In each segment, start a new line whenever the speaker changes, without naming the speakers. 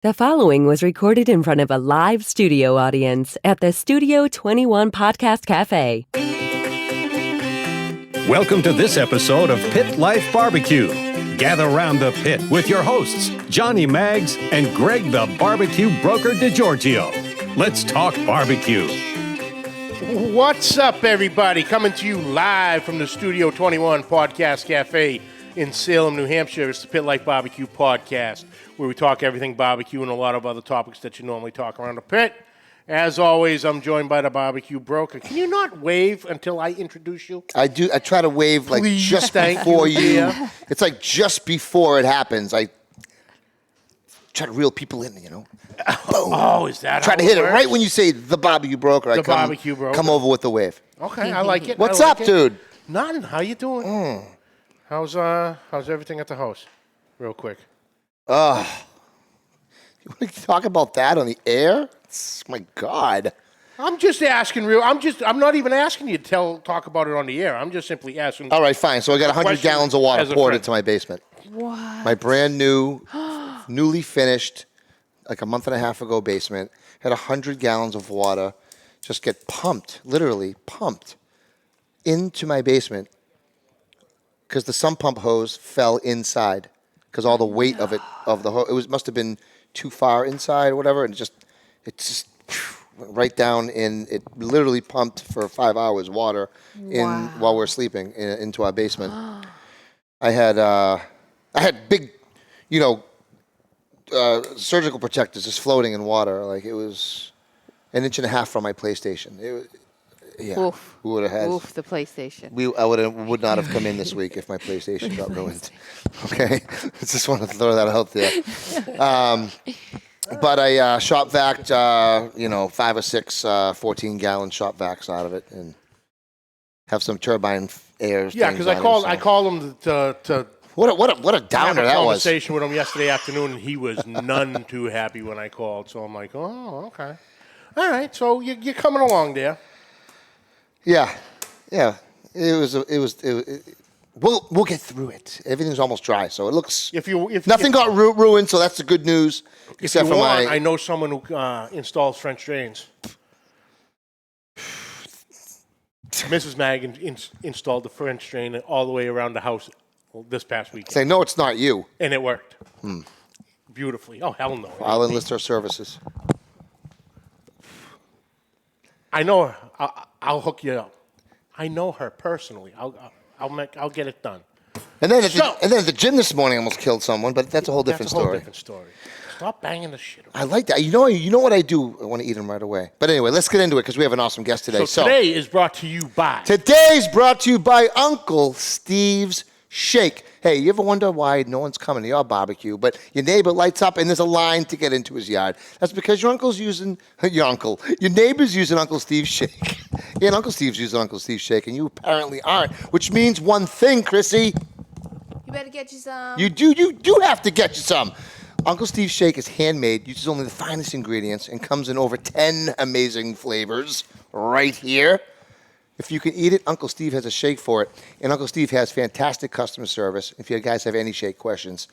The following was recorded in front of a live studio audience at the Studio 21 Podcast Café.
Welcome to this episode of Pit Life BBQ. Gather around the pit with your hosts, Johnny Maggs and Greg the Barbecue Broker DiGiorgio. Let's talk barbecue.
What's up, everybody? Coming to you live from the Studio 21 Podcast Café in Salem, New Hampshire. It's the Pit Life BBQ podcast, where we talk everything barbecue and a lot of other topics that you normally talk around the pit. As always, I'm joined by the barbecue broker. Can you not wave until I introduce you?
I do. I try to wave like
Please,
just
thank
before
you.
you.
Yeah.
It's like just before it happens. I try to reel people in, you know. Boom.
Oh, is that
Try
how
to hit it
works?
right when you say the barbecue broker.
The barbecue broker.
Come over with the wave.
Okay, I like it.
What's
I
up,
like it.
dude?
Nothing. How you doing? How's everything at the house? Real quick.
You want to talk about that on the air? My God.
I'm just asking I'm not even asking you to talk about it on the air. I'm just simply asking.
All right, fine. So I got 100
question
gallons of water
as a
poured
friend.
into my basement.
What?
My brand new, newly finished, like a month and a half ago basement, had 100 gallons of water just get pumped, literally pumped, into my basement because the sump pump hose fell inside because all the weight of the hose, must have been too far inside or whatever, and it just went right down in. It literally pumped for 5 hours water while we're sleeping into our basement. I had big, surgical protectors just floating in water. Like it was an inch and a half from my PlayStation.
Oof.
We would have had.
Oof, the PlayStation.
I would not have come in this week if my PlayStation got ruined. Okay, I just want to throw that out there. But I shop vac, 5 or 6 14-gallon shop vacs out of it, and have some turbine air.
Yeah, because I called him to
What a downer
have a
that was.
conversation with him yesterday afternoon, and he was none too happy when I called. So I'm like, oh, okay, all right. So you're coming along there.
Yeah. We'll get through it. Everything's almost dry, so it looks. Nothing got ruined, so that's the good news. Except for
I know someone who installs French drains. Mrs. Mag installed the French drain all the way around the house this past weekend.
Say no, it's not you.
And it worked. Beautifully. Oh, hell no.
I'll enlist her services.
I know her. I'll hook you up. I know her personally. I'll get it done.
And then at the gym this morning, I almost killed someone, but that's a whole different story.
Stop banging the shit around.
I like that. You know what I do? I want to eat them right away. But anyway, let's get into it because we have an awesome guest today.
So today is brought to you by...
Today's brought to you by Uncle Steve's Shake. Hey, you ever wonder why no one's coming to your barbecue, but your neighbor lights up and there's a line to get into his yard? That's because your neighbor's using Uncle Steve's Shake. Yeah, and Uncle Steve's using Uncle Steve's Shake, and you apparently aren't, which means one thing, Chrissy.
You better get you some.
You do have to get you some. Uncle Steve's Shake is handmade, uses only the finest ingredients, and comes in over 10 amazing flavors right here. If you can eat it, Uncle Steve has a shake for it. And Uncle Steve has fantastic customer service. If you guys have any shake questions,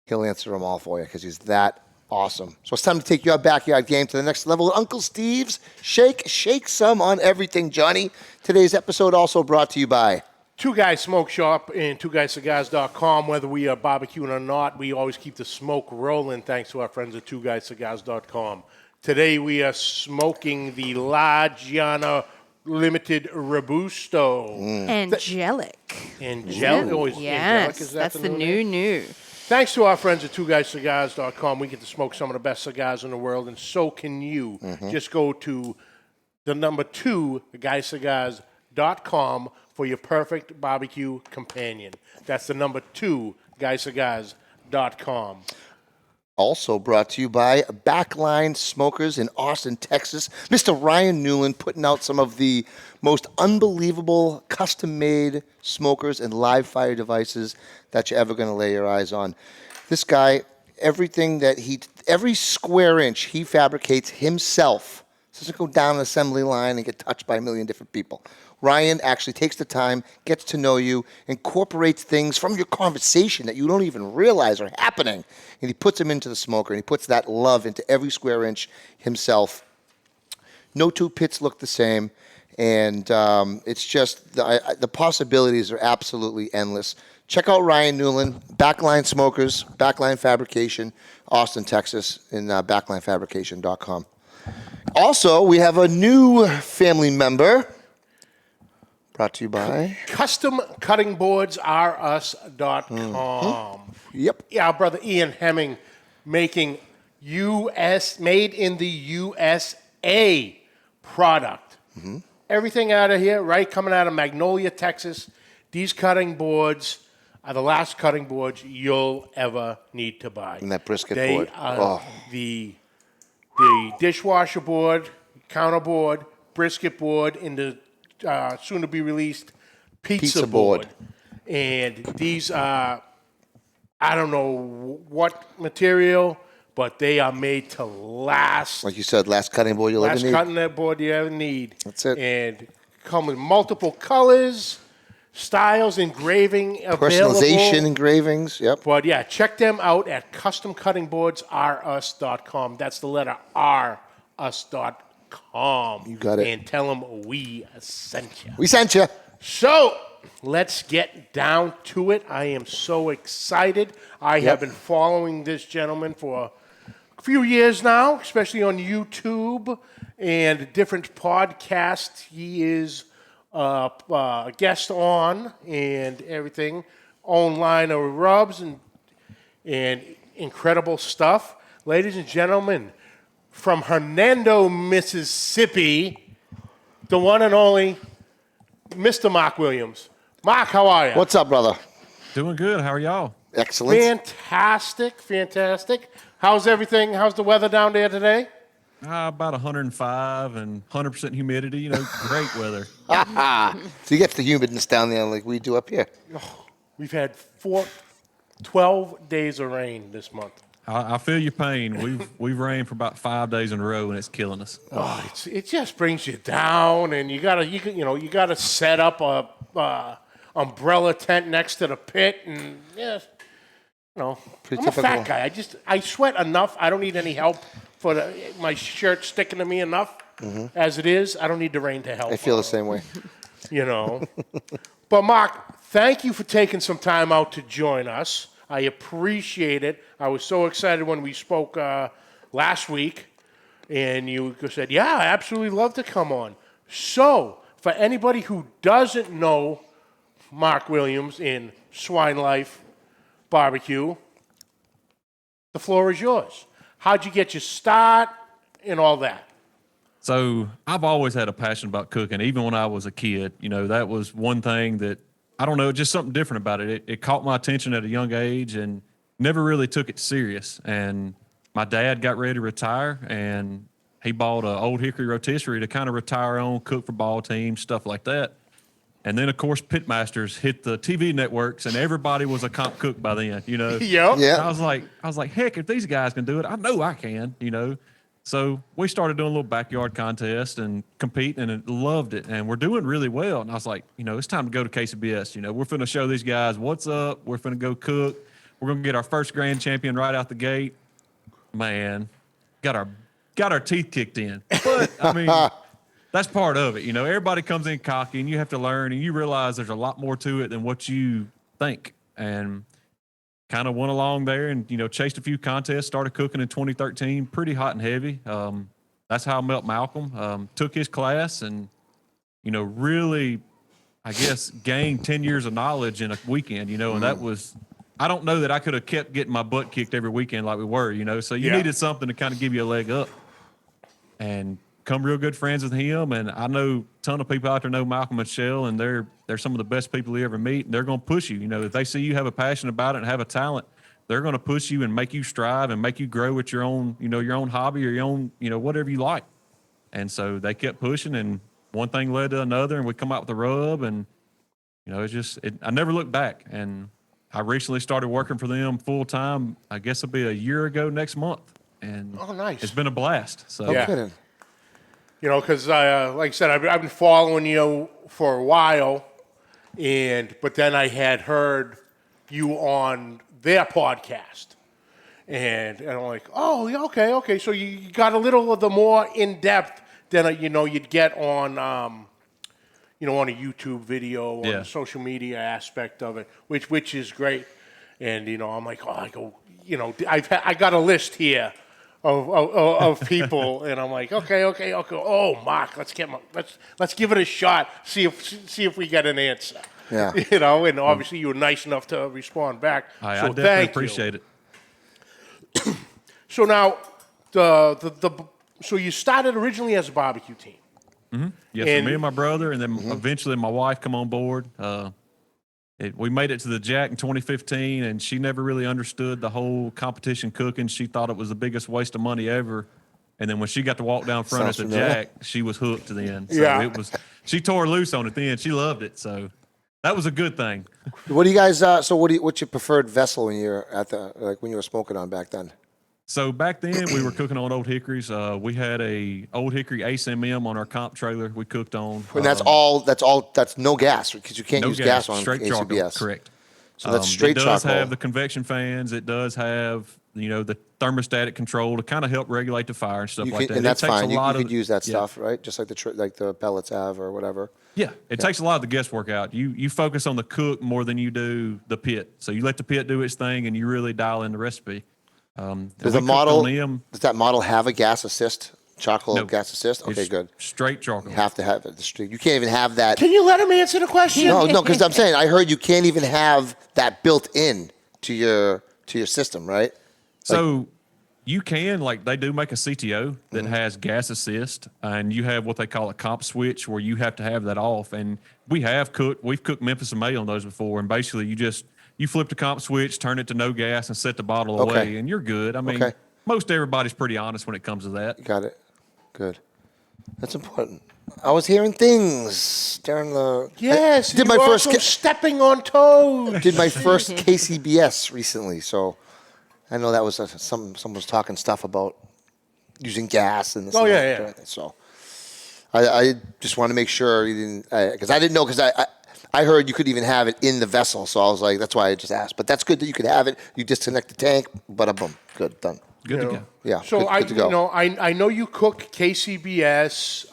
he'll answer them all for you because he's that awesome. So it's time to take your backyard game to the next level. Uncle Steve's Shake. Shake some on everything, Johnny. Today's episode also brought to you by...
Two Guys Smoke Shop and twoguyscigars.com. Whether we are barbecuing or not, we always keep the smoke rolling thanks to our friends at twoguyscigars.com. Today we are smoking the La Giana Limited Robusto.
Angelic.
Angelic? Oh,
Yes,
Angelic? Is that
that's the new.
Thanks to our friends at twoguyscigars.com, we get to smoke some of the best cigars in the world, and so can you. Just go to the number 2, guyscigars.com, for your perfect barbecue companion. That's the number 2, guyscigars.com.
Also brought to you by Backline Smokers in Austin, Texas. Mr. Ryan Newland putting out some of the most unbelievable custom-made smokers and live fire devices that you're ever going to lay your eyes on. This guy, every square inch he fabricates himself. Doesn't go down an assembly line and get touched by a million different people. Ryan actually takes the time, gets to know you, incorporates things from your conversation that you don't even realize are happening, and he puts them into the smoker, and he puts that love into every square inch himself. No two pits look the same, and it's just the possibilities are absolutely endless. Check out Ryan Newland, Backline Smokers, Backline Fabrication, Austin, Texas, in backlinefabrication.com. Also, we have a new family member brought to you by
CustomCuttingBoardsRUs.com.
Yep.
Yeah, our brother Ian Hemming making made in the USA product. Everything out of here, right? Coming out of Magnolia, Texas. These cutting boards are the last cutting boards you'll ever need to buy.
And that brisket
they
board.
Are the dishwasher board, counter board, brisket board, and the soon-to-be-released pizza board. And these are, I don't know what material, but they are made to last.
Like you said, last cutting board you'll ever need.
Last cutting that board you ever need.
That's it.
And come with multiple colors, styles, engraving available.
Personalization engravings, yep.
But yeah, check them out at CustomCuttingBoardsRUs.com. That's the letter R, us.com.
You got it.
And tell them we sent you.
We sent you.
So let's get down to it. I am so excited. I have been following this gentleman for a few years now, especially on YouTube and different podcasts he is a guest on and everything. Own line of rubs and incredible stuff. Ladies and gentlemen, from Hernando, Mississippi, the one and only Mr. Mark Williams. Mark, how are you?
What's up, brother?
Doing good. How are y'all?
Excellent.
Fantastic. How's everything? How's the weather down there today?
About 105 and 100% humidity. You know, great weather.
So you get the humidness down there like we do up here.
We've had 12 days of rain this month.
I feel your pain. We've rained for about 5 days in a row, and it's killing us.
Oh, it just brings you down, and you gotta set up a umbrella tent next to the pit, and
Pretty
I'm a
typical.
fat guy. I sweat enough. I don't need any help for my shirt sticking to me enough as it is. I don't need the rain to help.
I feel the same way.
But Mark, thank you for taking some time out to join us. I appreciate it. I was so excited when we spoke last week, and you said, yeah, I absolutely love to come on. So, for anybody who doesn't know Mark Williams in Swine Life BBQ, the floor is yours. How'd you get your start and all that?
So I've always had a passion about cooking, even when I was a kid. You know, that was one thing that, I don't know, just something different about it. It caught my attention at a young age and never really took it serious. And my dad got ready to retire, and he bought an old hickory rotisserie to kind of retire on, cook for ball teams, stuff like that. And then, of course, Pitmasters hit the TV networks, and everybody was a comp cook by then, you know.
Yep.
Yeah.
I was like, heck, if these guys can do it, I know I can, you know. So we started doing a little backyard contest and competing, and loved it. And we're doing really well. And I was like, it's time to go to KCBS. We're finna show these guys what's up. We're finna go cook. We're gonna get our first grand champion right out the gate. Man, got our teeth kicked in. But I mean, that's part of it. Everybody comes in cocky, and you have to learn, and you realize there's a lot more to it than what you think. And kind of went along there and, chased a few contests, started cooking in 2013, pretty hot and heavy. That's how I met Malcolm, took his class and, really, I guess, gained 10 years of knowledge in a weekend, and that was, I don't know that I could have kept getting my butt kicked every weekend like we were, so you needed something to kind of give you a leg up. And become real good friends with him, and I know a ton of people out there know Malcolm and Shell, and they're some of the best people you ever meet, and they're going to push you. If they see you have a passion about it and have a talent, they're going to push you and make you strive and make you grow with your own, your own hobby or your own, whatever you like. And so they kept pushing, and one thing led to another, and we come out with the rub, and I never looked back. And I recently started working for them full time. I guess it'll be a year ago next month, and
Oh, nice.
It's been a blast. So
No kidding.
Because like I said, I've been following you for a while, but then I had heard you on their podcast, and I'm like, oh, yeah, okay. So you got a little of the more in depth than you'd get on on a YouTube video, on the social media aspect of it, which is great. And I'm like, I got a list here of people, and I'm like, okay. Oh, Mark, let's give it a shot. See if we get an answer.
Yeah.
And obviously you were nice enough to respond back.
I
So
definitely
thank
appreciate
you.
it.
So now so you started originally as a barbecue team.
Yes,
And-
so me and my brother, and then eventually my wife come on board. We made it to the Jack in 2015, and she never really understood the whole competition cooking. She thought it was the biggest waste of money ever. And then when she got to walk down front
Sounds
at the
familiar.
Jack, she was hooked then. So
Yeah.
she tore loose on it then. She loved it. So that was a good thing.
What do you guys? What's your preferred vessel when you're when you were smoking on back then?
So back then we were cooking on old hickories. We had a old hickory ASMM on our comp trailer we cooked on.
And that's all. That's no gas because you can't
No
use gas on
straight charcoal.
ACBS.
Correct.
So that's straight
It does
charcoal.
have the convection fans. It does have the thermostatic control to kind of help regulate the fire and stuff
You
like
can,
that.
and that's
it takes
fine.
a lot
You
of
could use that
yeah.
stuff, right? Just like the pellets have or whatever.
Yeah, it takes a lot of the guesswork out. You focus on the cook more than you do the pit. So you let the pit do its thing, and you really dial in the recipe.
Does that model have a gas assist? Charcoal
No.
gas assist? Okay,
It's
good.
Straight charcoal.
You have to have it. You can't even have that.
Can you let him answer the question?
No, because I'm saying I heard you can't even have that built in to your system, right?
So you can, they do make a CTO that has gas assist, and you have what they call a comp switch where you have to have that off. And we've cooked Memphis and May on those before, and basically you flip the comp switch, turn it to no gas, and set the bottle away, and you're good. I mean, most everybody's pretty honest when it comes to that.
Got it. Good. That's important. I was hearing things during the.
Yes.
I did my first.
Stepping on toes.
Did my first KCBS recently, so I know that was someone was talking stuff about using gas and this.
Oh,
and
yeah,
that.
yeah.
So I just want to make sure you didn't, because I didn't know, because I heard you could even have it in the vessel, so I was like, that's why I just asked. But that's good that you could have it. You disconnect the tank, bada boom, good, done.
Good to go.
Yeah.
So
good to go.
I know you cook KCBS,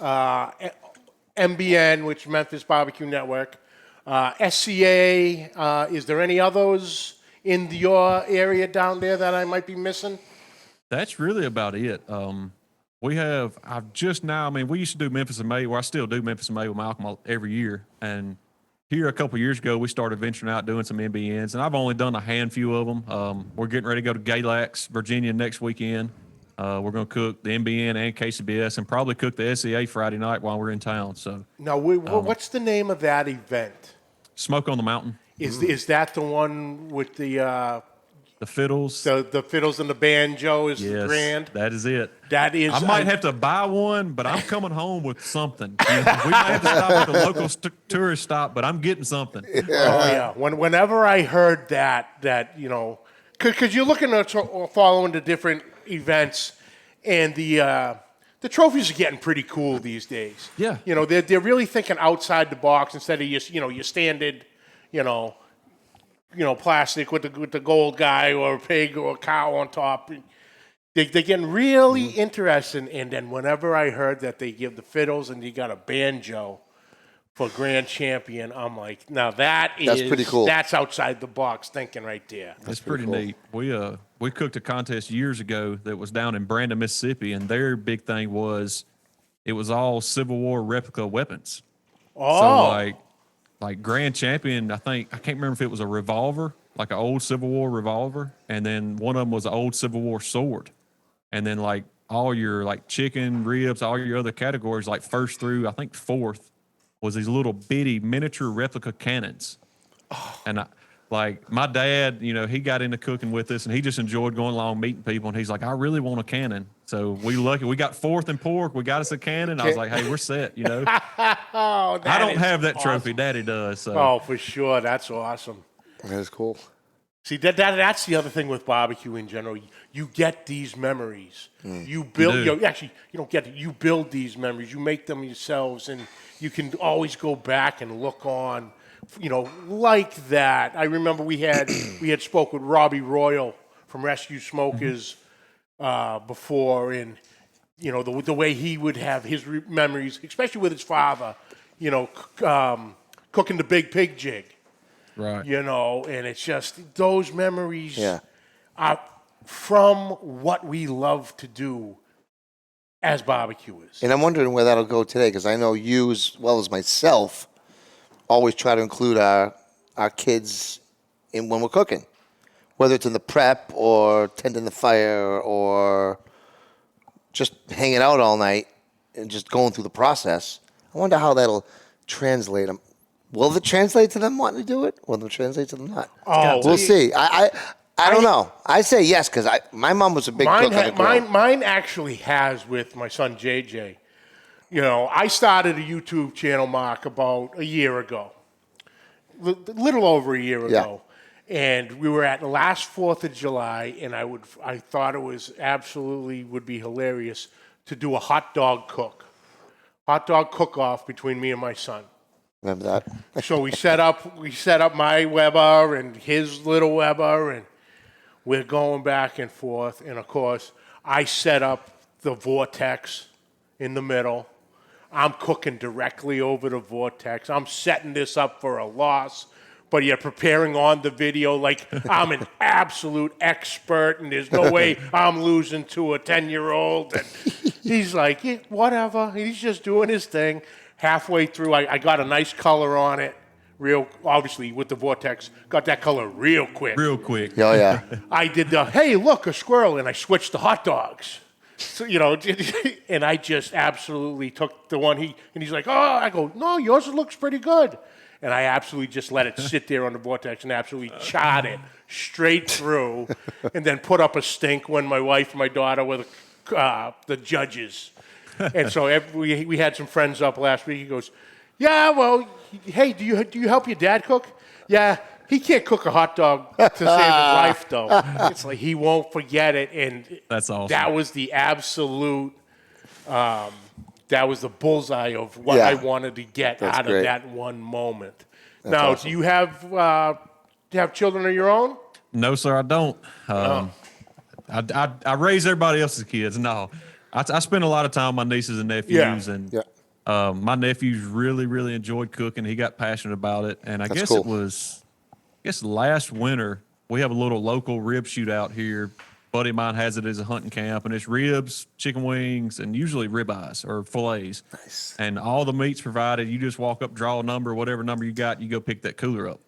MBN, which is Memphis Barbecue Network, SCA. Is there any others in your area down there that I might be missing?
That's really about it. We used to do Memphis and May, where I still do Memphis and May with Malcolm every year. And here a couple of years ago, we started venturing out doing some MBNs, and I've only done a handful of them. We're getting ready to go to Galax, Virginia next weekend. We're going to cook the MBN and KCBS, and probably cook the SEA Friday night while we're in town. So
Now, what's the name of that event?
Smoke on the Mountain,
Is that the one with the
fiddles.
the fiddles and the banjo is the
Yes,
grand?
that is it.
That is.
I might have to buy one, but I'm coming home with something. We might have to stop at the local tourist stop, but I'm getting something.
Oh yeah. Whenever I heard that because you're looking at following the different events, and the trophies are getting pretty cool these days.
Yeah.
They're really thinking outside the box instead of your standard, plastic with the gold guy or a pig or a cow on top. They're getting really interesting. And then whenever I heard that they give the fiddles and you got a banjo for grand champion, I'm like, now that's
pretty cool.
That's outside the box thinking right there.
That's pretty
cool.
neat. We cooked a contest years ago that was down in Brandon, Mississippi, and their big thing was it was all Civil War replica weapons.
Oh.
So like grand champion, I can't remember if it was a revolver, like an old Civil War revolver, and then one of them was an old Civil War sword. And then all your chicken, ribs, all your other categories, first through I think fourth, was these little bitty miniature replica cannons. Oh. And my dad, he got into cooking with us, and he just enjoyed going along meeting people. And he's like, I really want a cannon. So we got fourth in pork. We got us a cannon. I was like, hey, we're set.
Oh,
I don't have that
awesome.
trophy. Daddy does. So.
Oh, for sure. That's awesome.
That is cool.
See, that's the other thing with barbecue in general. You get these memories. You build.
You do.
Actually, you don't get it. You build these memories. You make them yourselves, and you can always go back and look on. Like that. I remember we had spoke with Robbie Royal from Rescue Smokers before, and the way he would have his memories, especially with his father. Cooking the big pig jig.
Right.
And it's just those memories
Yeah.
are from what we love to do as barbecuers.
And I'm wondering where that'll go today, because I know you, as well as myself, always try to include our kids in when we're cooking, whether it's in the prep or tending the fire or just hanging out all night and just going through the process. I wonder how that'll translate them. Will it translate to them wanting to do it? Will it translate to them not?
Oh,
we'll see. I don't know. I say yes because my mom was a big cook on the grill.
Mine actually has with my son JJ. I started a YouTube channel, Mark, about a year ago, little over a year ago, and we were at the last 4th of July, and I thought it was absolutely would be hilarious to do a hot dog cook-off between me and my son.
Remember that?
So we set up my Weber and his little Weber, and we're going back and forth. And of course, I set up the vortex in the middle. I'm cooking directly over the vortex. I'm setting this up for a loss, but you're preparing on the video like I'm an absolute expert, and there's no way I'm losing to a 10-year-old. And he's like, yeah, whatever. He's just doing his thing. Halfway through, I got a nice color on it. Obviously, with the vortex, got that color real quick.
Real quick.
Oh, yeah.
I did hey, look, a squirrel, and I switched to hot dogs. So, and I just absolutely took the one and he's like, oh, I go, no, yours looks pretty good. And I absolutely just let it sit there on the vortex and absolutely charred it straight through, and then put up a stink when my wife and my daughter were the judges. And so we had some friends up last week. He goes, yeah, well, hey, do you help your dad cook? Yeah, he can't cook a hot dog to save his life, though. It's like he won't forget it. And
That's awesome.
That was the absolute, that was the bullseye of what I wanted to get out of that one moment. Now, awesome. Do you have children of your own?
No, sir, I don't. I raise everybody else's kids. No. I spend a lot of time with my nieces and nephews, and my nephews really, really enjoyed cooking. He got passionate about it, and I guess last winter we have a little local rib shootout here. Buddy of mine has it as a hunting camp, and it's ribs, chicken wings, and usually ribeyes or fillets.
Nice.
And all the meat's provided. You just walk up, draw a number, whatever number you got, you go pick that cooler up.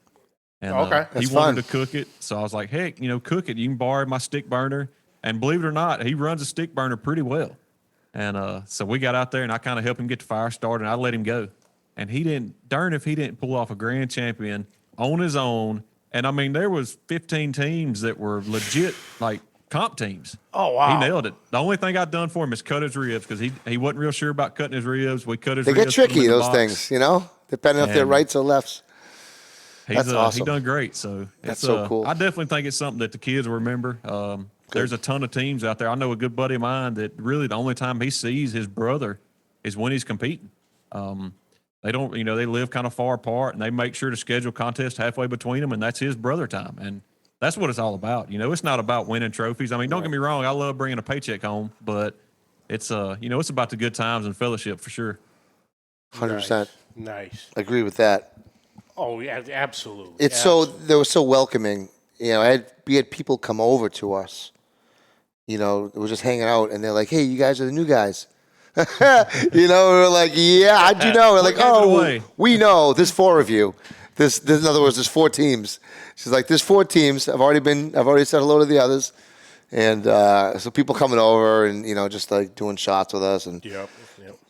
And he wanted to cook it, so I was like, heck, cook it. You can borrow my stick burner. And believe it or not, he runs a stick burner pretty well. And so we got out there, and I kind of helped him get the fire started, and I let him go. And he didn't pull off a grand champion on his own. And, I mean, there was 15 teams that were legit, like, comp teams.
Oh, wow.
He nailed it. The only thing I'd done for him is cut his ribs because he wasn't real sure about cutting his ribs. We cut his ribs.
They get tricky, those things, depending if they're rights or lefts. That's awesome.
He done great. So
that's so cool.
I definitely think it's something that the kids will remember. There's a ton of teams out there. I know a good buddy of mine that really the only time he sees his brother is when he's competing. They don't, they live kind of far apart, and they make sure to schedule contests halfway between them, and that's his brother time. And that's what it's all about. It's not about winning trophies. I mean, don't get me wrong. I love bringing a paycheck home, but it's, it's about the good times and fellowship for sure.
100%.
Nice.
Agree with that.
Oh, yeah, absolutely.
They were so welcoming. We had people come over to us. We're just hanging out, and they're like, hey, you guys are the new guys. We're like, yeah, how'd you know? We're like, we know. There's 4 of you. In other words, there's 4 teams. She's like, there's 4 teams. I've already said hello to the others. And so people coming over and, just like doing shots with us and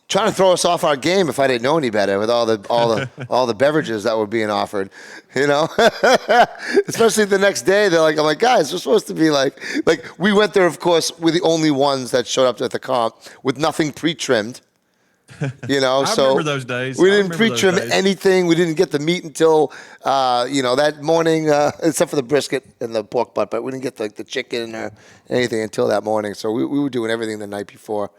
trying to throw us off our game if I didn't know any better with all the beverages that were being offered, especially the next day. I'm like, guys, we're supposed to be like we went there, of course, we're the only ones that showed up at the comp with nothing pre-trimmed. You know,
I
so
remember those days.
we
I
didn't
remember those
pre-trim
days.
anything. We didn't get the meat until that morning, except for the brisket and the pork butt. But we didn't get the chicken or anything until that morning. So we were doing everything the night before,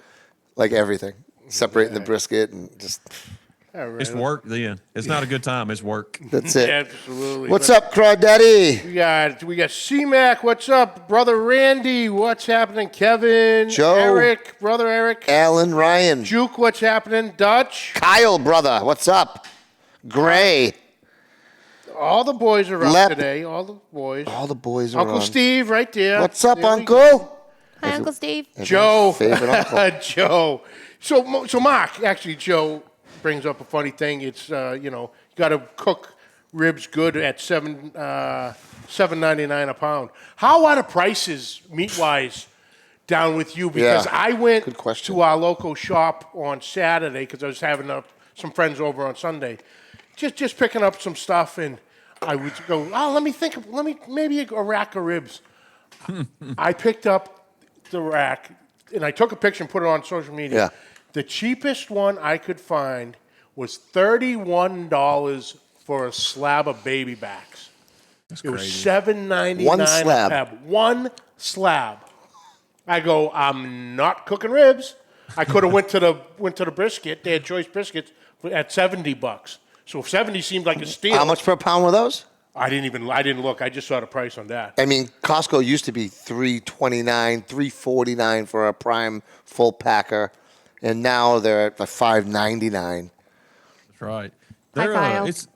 like everything, separating the brisket and just.
All right.
It's work then. It's not a good time. It's work.
That's it.
Absolutely.
What's up, Crawdaddy?
We got C-Mac. What's up, brother Randy? What's happening, Kevin?
Joe.
Eric, brother Eric.
Alan, Ryan,
Juke, what's happening? Dutch.
Kyle, brother. What's up? Gray.
All the boys are up
Lep.
today. All the boys.
All the boys are
Uncle
on.
Steve, right there.
What's up,
There we
Uncle?
Hi, Uncle Steve.
Joe.
Favorite uncle.
Joe. So Mark, actually, Joe brings up a funny thing. It's you got to cook ribs good at $7.99 a pound. How are the prices meat wise down with you? Because
Yeah.
I went
Good question.
to our local shop on Saturday because I was having some friends over on Sunday, just picking up some stuff, and I would go, maybe a rack of ribs. I picked up the rack, and I took a picture and put it on social media.
Yeah.
The cheapest one I could find was $31 for a slab of baby backs.
That's
It was
crazy.
$7.99
One
a
slab.
tab. One slab. I go, I'm not cooking ribs. I could have went to the brisket. They had choice briskets at $70. So 70 seemed like a steal.
How much per pound were those?
I didn't look. I just saw the price on that.
I mean, Costco used to be $3.29, $3.49 for a prime full packer, and now they're at $5.99.
That's right.
Hi, Kyle.
It's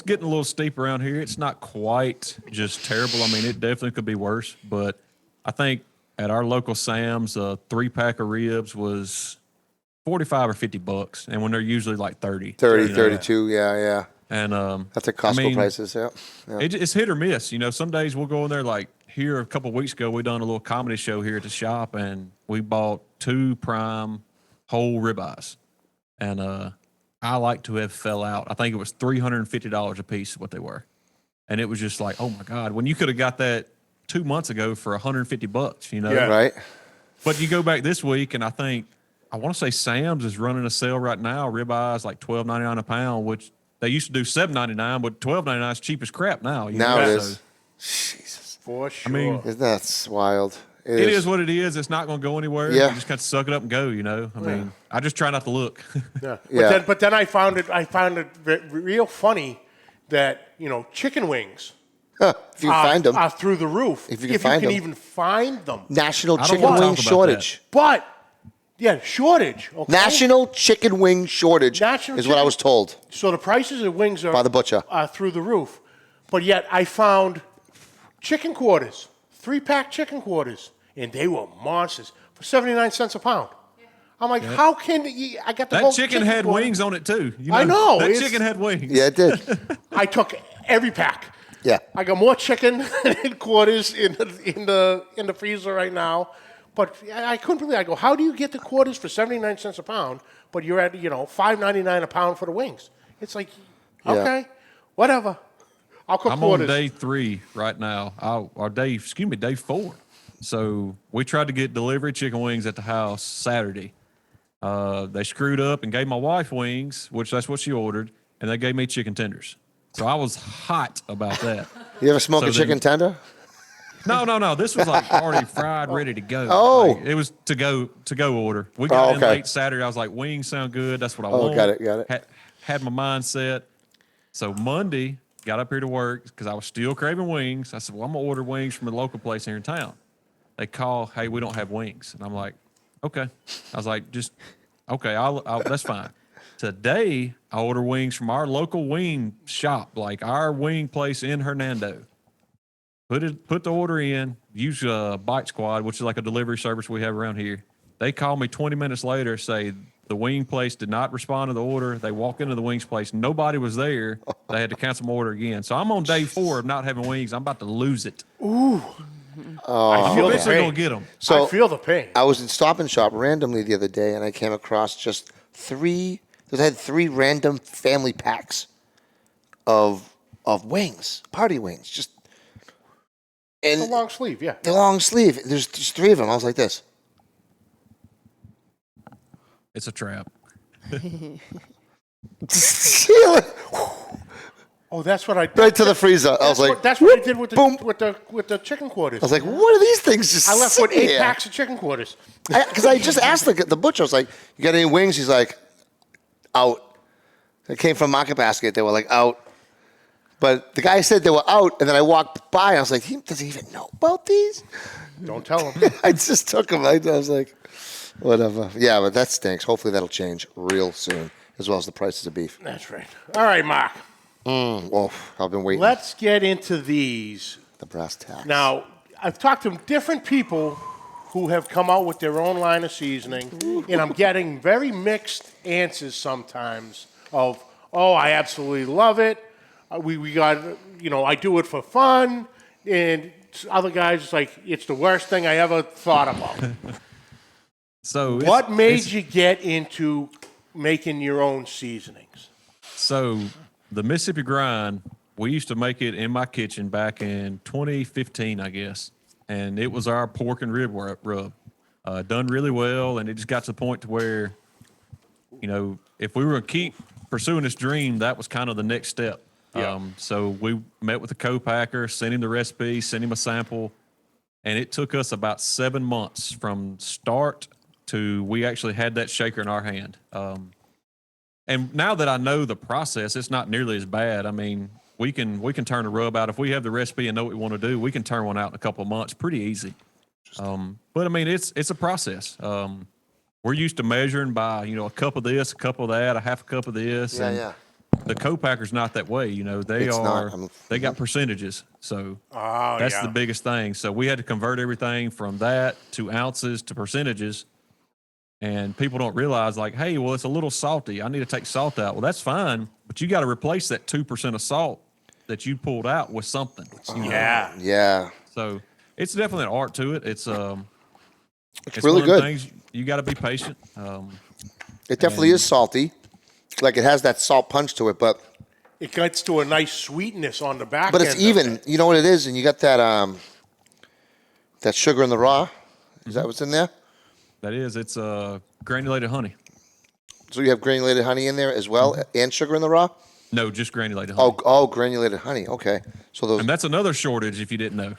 getting a little steep around here. It's not quite just terrible. I mean, it definitely could be worse, but I think at our local Sam's, a 3-pack of ribs was $45 or $50, and when they're usually like 30.
30,
you know.
32, yeah.
And
That's at Costco prices, yeah.
It's hit or miss. You know, some days we'll go in there. Like here, a couple of weeks ago, we done a little comedy show here at the shop, and we bought 2 prime whole ribeyes, and I like to have fell out. I think it was $350 a piece, what they were, and it was just like, oh my god, when you could have got that 2 months ago for $150, you know?
Yeah.
Right?
But you go back this week, and I want to say Sam's is running a sale right now. Ribeyes like $12.99 a pound, which they used to do $7.99, but $12.99 is cheap as crap now. You
Now
know?
it
So
is. Jesus.
For sure.
mean,
Isn't that wild?
it is what it is. It's not going to go anywhere.
Yeah.
You just got to suck it up and go. You know. I mean, I just try not to look.
Yeah.
Yeah.
But then I found it real funny that chicken wings
Huh, if you can find them.
are through the roof.
If you can find them.
even find them.
National
I don't
chicken
wanna
wing
talk about
shortage.
But shortage. Okay?
National chicken wing shortage
National
is what I
chicken-
was told
So the prices of wings are
by the butcher.
are through the roof. But yet I found chicken quarters, 3-pack chicken quarters, and they were monsters for 79 cents a pound. I'm like, how can you? I got the
That
whole
chicken had
quarter.
wings on it too. You
I know,
That
it's-
chicken had wings.
Yeah, it did.
I took every pack.
Yeah.
I got more chicken in quarters in the freezer right now. But I couldn't believe it. I go, how do you get the quarters for 79 cents a pound, but you're at, $5.99 a pound for the wings? It's like,
Yeah.
okay, whatever. I'll cook
I'm
quarters.
on day 3 right now. Day 4. So we tried to get delivery chicken wings at the house Saturday. They screwed up and gave my wife wings, which that's what she ordered, and they gave me chicken tenders. So I was hot about that.
You ever smoke
So
a chicken tender?
No. This was like already fried, ready to go.
Oh.
Like, it was to go order. We got in
okay.
late Saturday. I was like, wings sound good. That's what I
Oh,
want.
got it.
Had my mind set. So Monday, got up here to work because I was still craving wings. I said, well, I'm going to order wings from a local place here in town. They call, hey, we don't have wings. And I'm like, okay. I was like, okay, I'll that's fine. Today, I order wings from our local wing shop, like our wing place in Hernando. Put the order in, use Bite Squad, which is like a delivery service we have around here. They call me 20 minutes later, say the wing place did not respond to the order. They walk into the wings place. Nobody was there. They had to cancel my order again. So I'm on day 4 of not having wings. I'm about to lose it.
I feel
I'm
the
eventually
pain.
going to get them.
So
I feel the pain.
I was in Stop and Shop randomly the other day, and I came across just 3. They had 3 random family packs of wings, party wings, just
The
and
long sleeve, yeah.
the long sleeve. There's just 3 of them. I was like this.
It's a trap.
Oh, that's what I did.
Right to the freezer. I was like,
that's what I did with
boom.
the chicken quarters.
I was like, what are these things just
I left with
sitting
8
here?
packs of chicken quarters.
Because I just asked the butcher, I was like, you got any wings? He's like, out. It came from Market Basket. They were like, out. But the guy said they were out, and then I walked by, and I was like, does he even know about these?
Don't tell him.
I just took them. I was like, whatever. Yeah, but that stinks. Hopefully that'll change real soon, as well as the prices of beef.
That's right. All right, Mark.
Well, I've been waiting.
Let's get into these.
The brass tacks.
Now, I've talked to different people who have come out with their own line of seasoning, and I'm getting very mixed answers sometimes of, oh, I absolutely love it. We got, I do it for fun. And other guys, it's like, it's the worst thing I ever thought about.
So
What made you get into making your own seasonings?
So the Mississippi grind, we used to make it in my kitchen back in 2015, I guess. And it was our pork and rib rub. Done really well. And it just got to the point to where, if we were going to keep pursuing this dream, that was kind of the next step.
Yeah.
So we met with the co-packer, sent him the recipe, sent him a sample. And it took us about 7 months from start to we actually had that shaker in our hand. And now that I know the process, it's not nearly as bad. I mean, we can turn a rub out. If we have the recipe and know what we want to do, we can turn one out in a couple of months pretty easy. But I mean, it's a process. We're used to measuring by, a cup of this, a cup of that, a half a cup of this.
Yeah.
The co-packer's not that way. They got percentages. So that's the biggest thing. So we had to convert everything from that to ounces to percentages. And people don't realize, like, hey, well, it's a little salty. I need to take salt out. Well, that's fine, but you got to replace that 2% of salt that you pulled out with something.
Yeah.
So it's definitely an art to it. It's
really
one of
good.
the things you got to be patient.
It definitely is salty. Like it has that salt punch to it, but
It gets to a nice sweetness on the back
but
end.
it's even. You know what it is, and you got that that sugar in the raw. Is that what's in there?
That is, it's granulated honey.
So you have granulated honey in there as well, and sugar in the raw.
No, just granulated honey.
Oh, granulated honey. Okay, so those.
And that's another shortage if you didn't know.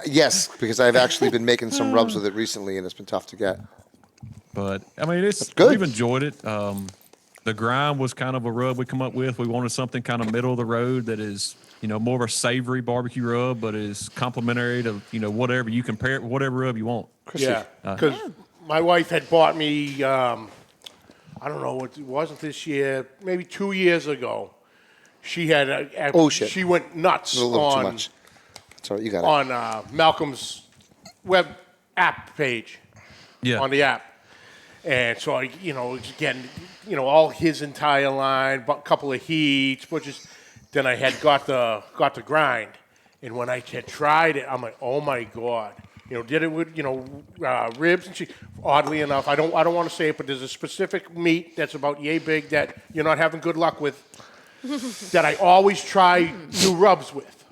Yes, because I've actually been making some rubs with it recently, and it's been tough to get.
But I mean,
good.
we've enjoyed it. The grind was kind of a rub we come up with. We wanted something kind of middle of the road that is, more of a savory barbecue rub, but is complementary to, whatever you compare it, whatever rub you want.
Chrissy.
Yeah, because my wife had bought me, I don't know, it wasn't this year, maybe 2 years ago. She had,
Shit.
she went nuts
A little too
on
much. Sorry, you got it.
on Malcolm's web app page,
Yeah.
on the app. And so I, was getting, all his entire line, a couple of heats, then I had got the grind. And when I had tried it, I'm like, oh my God. Did it with, ribs and oddly enough, I don't want to say it, but there's a specific meat that's about yay big that you're not having good luck with that I always try new rubs with.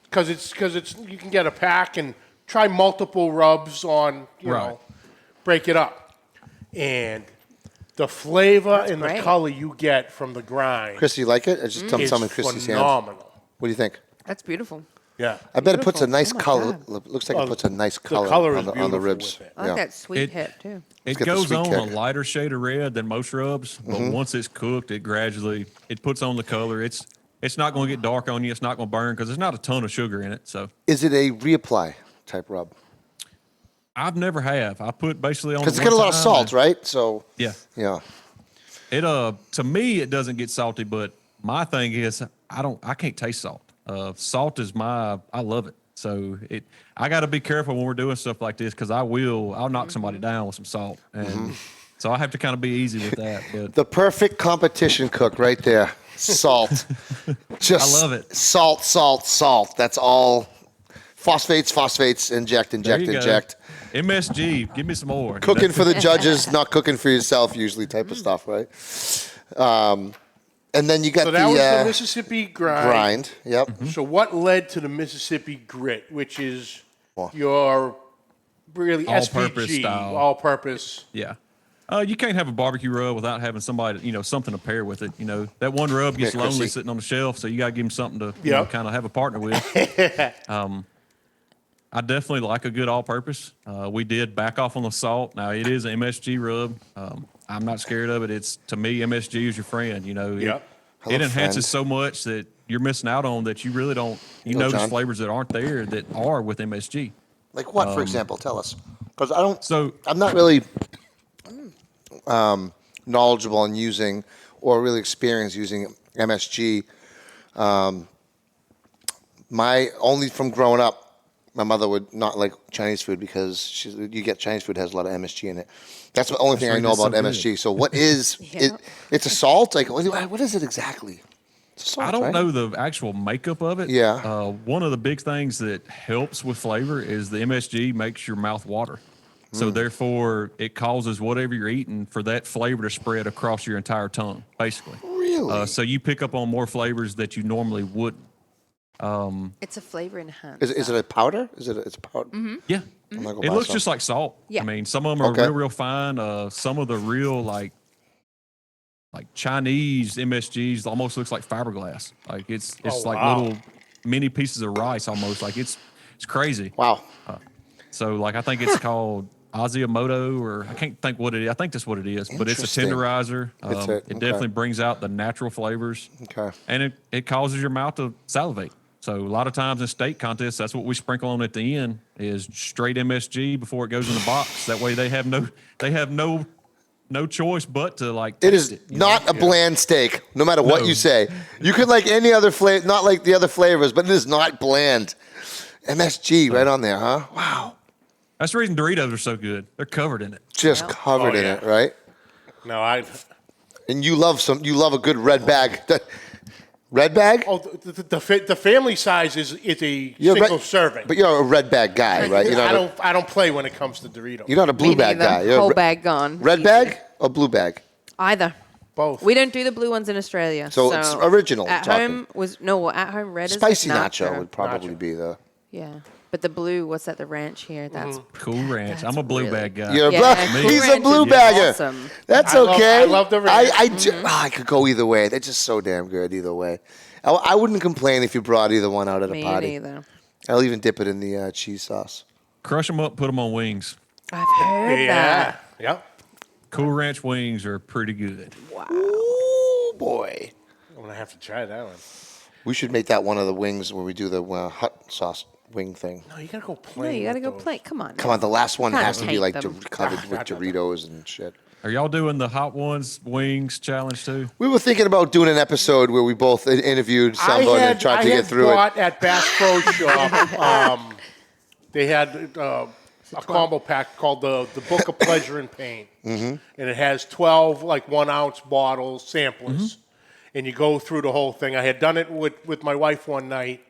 Because it's you can get a pack and try multiple rubs on,
Right.
break it up. And the flavor and
great.
the color you get from the grind
Chrissy, you like it? I just dumped
is
some in Chrissy's hands.
phenomenal.
What do you think?
That's beautiful.
Yeah.
I bet it puts a nice
Oh, my
color.
God.
Looks like it puts a nice color,
color
on
is
the
beautiful
ribs.
with it.
I like that sweet
It-
hip too.
It
got the
goes
sweet
on
kick.
a lighter shade of red than most rubs, but once it's cooked, it puts on the color. It's not going to get dark on you. It's not going to burn because there's not a ton of sugar in it. So
Is it a reapply type rub?
I've never have. I put basically on
Because it's
one
got a lot of
time
salt,
and-
right? So
Yeah.
yeah.
It to me it doesn't get salty, but my thing is I can't taste salt. Salt is I love it. So I got to be careful when we're doing stuff like this because I'll knock somebody down with some salt, and so I have to kind of be easy with that. But
The perfect competition cook right there. Salt. Just
I love it.
Salt, salt, salt. That's all. Phosphates, inject,
there you go.
inject.
MSG, give me some more.
Cooking for the judges, not cooking for yourself, usually type of stuff, right? And then you got
So that was the
the
Mississippi grind.
grind. Yep.
So what led to the Mississippi grit, which is
Well,
your really
All-purpose
SPG,
style.
all-purpose?
Yeah. You can't have a barbecue rub without having somebody, something to pair with it. That one rub gets
Yeah,
lonely
Chrissy.
sitting on the shelf, so you got to give him something to
Yep.
kind of have a partner with. I definitely like a good all-purpose. We did back off on the salt. Now it is an MSG rub. I'm not scared of it. To me, MSG is your friend.
Yep.
It enhances
friend.
so much that you're missing out on that you really don't. You
Hello,
notice
John.
flavors that aren't there that are with MSG.
Like what, for example? Tell us. Because I don't.
So
I'm not really knowledgeable on using or really experienced using MSG. My only from growing up, my mother would not like Chinese food because you get Chinese food has a lot of MSG in it. That's the only thing I
right,
know
it's so
about
good.
MSG. So what is it? It's a salt. Like what is it exactly? It's a salt,
I don't
right?
know the actual makeup of it.
Yeah.
One of the big things that helps with flavor is the MSG makes your mouth water. So therefore, it causes whatever you're eating for that flavor to spread across your entire tongue, basically.
Really?
So you pick up on more flavors that you normally wouldn't.
It's a flavor enhancer.
Is it a powder? It's a powder?
Yeah.
I'm gonna go
It
buy
looks
some.
just like salt.
Yeah.
I mean, some of them are
Okay.
real fine. Some of the real like Chinese MSGs almost looks like fiberglass. Like it's like
wow.
little mini pieces of rice almost. Like it's crazy.
Wow.
So like I think it's called Aziomoto, or I can't think what it is. I think that's what it is. But it's a
Interesting.
tenderizer.
It's
It
okay.
definitely brings out the natural flavors.
Okay.
And it causes your mouth to salivate. So a lot of times in steak contests, that's what we sprinkle on at the end is straight MSG before it goes in the box. That way they have no choice but to like
It
taste
is
you
not a bland steak, no matter what
No.
you say. You could like any other flavor, not like the other flavors, but it is not bland. MSG right on there, huh? Wow.
That's the reason Doritos are so good. They're covered in it.
Just covered
Oh,
in
yeah.
it, right?
No, I.
And you love a good red bag. Red bag?
Oh, the family size is a
You're
single
red-
serving.
But you're a red bag guy, right? You're not,
I don't play when it comes to Doritos.
you're not a blue
Me
bag
neither.
guy. You're a
Whole
re-
bag gone.
Red
Easy.
bag or blue bag?
Either.
Both.
We don't do the blue ones in Australia.
So it's original,
At
talking.
home was at home red
Spicy
is like
nacho would probably
Nacho.
be the.
Yeah, but the blue, what's that? The ranch here. That's
Cool Ranch.
That's
I'm a blue
really-
bag guy.
You're a
Yeah,
blue,
Cool
he's a
Ranch
blue
is
bagger.
awesome.
That's
I love-
okay.
I love the ranch.
I could go either way. They're just so damn good either way. I wouldn't complain if you brought either one out at a
Me
party.
neither.
I'll even dip it in the cheese sauce.
Crush them up, put them on wings.
I've heard
Yeah.
that.
Yep.
Cool Ranch wings are pretty good.
Ooh, boy.
I'm gonna have to try that one.
We should make that one of the wings when we do the hot sauce wing thing.
No, you gotta go
No,
plain.
you gotta
with
go
those.
play. Come on.
Come on, the last one
Kinda
has to be
hate
like
them.
covered with Doritos and shit.
Are y'all doing the hot ones wings challenge too?
We were thinking about doing an episode where we both interviewed someone and tried to get through it.
bought at Bass Pro Shop. They had a combo pack called the Book of Pleasure and Pain, and it has 12 like 1 ounce bottles samplers, and you go through the whole thing. I had done it with my wife one night,